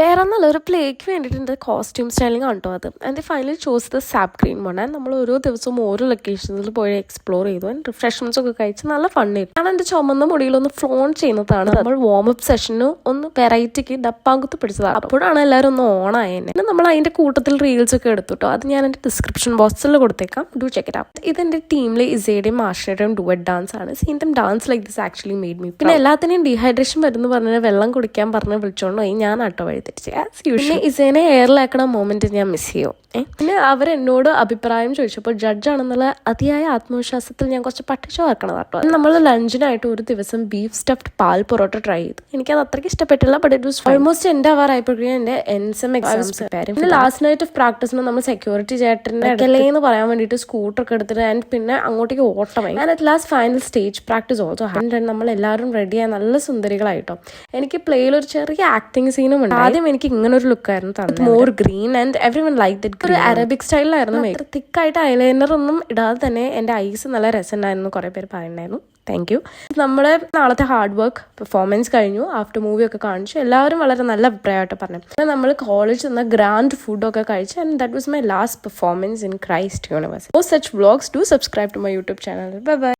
വേറെ നല്ലൊരു പ്ലേക്ക് വേണ്ടിയിട്ട് കോസ്റ്റ്യൂം സ്റ്റൈലിംഗ് ആണ് കേട്ടോ അത്. And finally chose the sap green one. And നമ്മൾ ഓരോ ദിവസവും ഓരോ ലൊക്കേഷൻസിൽ പോയി എക്സ്പ്ലോർ ചെയ്തു. ആൻഡ് റിഫ്രഷ്മെന്റ്സ് ഒക്കെ കഴിച്ച് നല്ല ഫണ്ണായിരുന്നു. ഞാൻ എൻ്റെ ചുമന്ന മുടിയിലൊന്ന് ഫ്ലോൺ ചെയ്യുന്നതാണ്. നമ്മൾ വാം അപ്പ് സെഷന് ഒന്ന് വെറൈറ്റിക്ക് ഡപ്പാകുത്ത് പിടിച്ചതാണ്. അപ്പോഴാണ് എല്ലാവരും ഒന്ന് ഓണായത്. പിന്നെ നമ്മൾ അതിൻ്റെ കൂട്ടത്തിൽ റീൽസ് ഒക്കെ എടുത്തു കേട്ടോ. അത് ഞാൻ എൻ്റെ ഡിസ്ക്രിപ്ഷൻ ബോക്സിൽ കൊടുത്തേക്കാം. Do check it out. ഇതെൻ്റെ ടീമിലെ ഇസയുടെയും ആഷിയുടെയും ഡുവറ്റ് ഡാൻസ് ആണ്. Scene dum dance like this actually made me. പിന്നെ എല്ലാത്തിനെയും ഡീഹൈഡ്രേഷൻ വരുന്നു പറഞ്ഞാൽ വെള്ളം കുടിക്കാൻ പറഞ്ഞ് വിളിച്ചോണ്ട് പോയി. ഞാൻ ആട്ടോ വഴി പിന്നെ ഇസേനെ എയറിലാക്കണ മൊമെന്റ് ഞാൻ മിസ് ചെയ്യും. പിന്നെ അവരെന്നോട് അഭിപ്രായം ചോദിച്ചപ്പോൾ ജഡ്ജാണെന്നുള്ള അതിയായ ആത്മവിശ്വാസത്തിൽ ഞാൻ കുറച്ച് പട്ടിച്ചോ ആക്കണം കേട്ടോ. നമ്മൾ ലഞ്ചിനായിട്ട് ഒരു ദിവസം ബീഫ് സ്റ്റഫ്ഡ് പാൽ പൊറോട്ട ട്രൈ ചെയ്തു. എനിക്കത് അത്രയ്ക്ക് ഇഷ്ടപ്പെട്ടില്ല. ബട്ട് ഇറ്റ് വാസ് ഓൾമോസ്റ്റ് എൻ്റെ ആവാറായപ്പോഴേക്കും എൻ്റെ എൻസം എക്സാംസ് പിന്നെ ലാസ്റ്റ് നൈറ്റ് ഓഫ് പ്രാക്ടീസിന് നമ്മൾ സെക്യൂരിറ്റി ചേട്ടൻ്റെ എന്ന് പറയാൻ വേണ്ടിയിട്ട് സ്കൂട്ടർ ഒക്കെ എടുത്തിട്ട് ആൻഡ് പിന്നെ അങ്ങോട്ടേക്ക് ഓട്ടമായി. And at last final stage practice also hand. നമ്മൾ എല്ലാവരും റെഡിയായി നല്ല സുന്ദരികളായിട്ടോ. എനിക്ക് പ്ലേയിൽ ഒരു ചെറിയ ആക്ടിങ് സീനും ഉണ്ട്. ആദ്യം എനിക്ക് ഇങ്ങനെ ഒരു ലുക്കായിരുന്നു തന്നത്. More green and every one like that. ഒരു അറബിക് സ്റ്റൈലിലായിരുന്നു. തിക്കായിട്ട് ഐലൈനർ ഒന്നും ഇടാതെ തന്നെ എൻ്റെ ഐസ് നല്ല രസമുണ്ടായിരുന്നു. കുറെ പേര് പറയുന്നുണ്ടായിരുന്നു. Thank you. നമ്മുടെ നാളത്തെ ഹാർഡ് വർക്ക് പെർഫോമൻസ് കഴിഞ്ഞു. ആഫ്റ്റർ മൂവി ഒക്കെ കാണിച്ചു. എല്ലാവരും വളരെ നല്ല അഭിപ്രായമായിട്ട് പറഞ്ഞു. പിന്നെ നമ്മൾ കോളേജിൽ നിന്ന് ഗ്രാൻഡ് ഫുഡൊക്കെ കഴിച്ചു. And that was my last performance in Christ University. For such vlogs do subscribe to my YouTube channel. Bye by.